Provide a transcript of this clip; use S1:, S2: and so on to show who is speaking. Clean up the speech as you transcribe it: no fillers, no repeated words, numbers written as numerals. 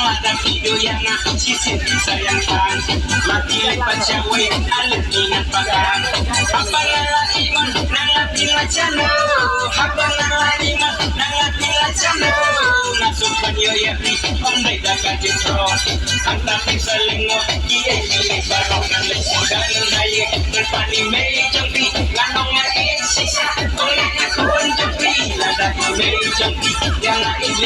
S1: Ada video yang sisir disayangkan, mati lepas cewek alit ingat pakan. Apa nala iman nala bila cano, apa nala iman nala bila cano. Ngasuk penyoyari om beda kajengro, antar selingkuh kiai kiai barong nalek sedang naik berpani mejongpi, lanong ngain sisa oleh aku jempi, lada mejongpi yang lain.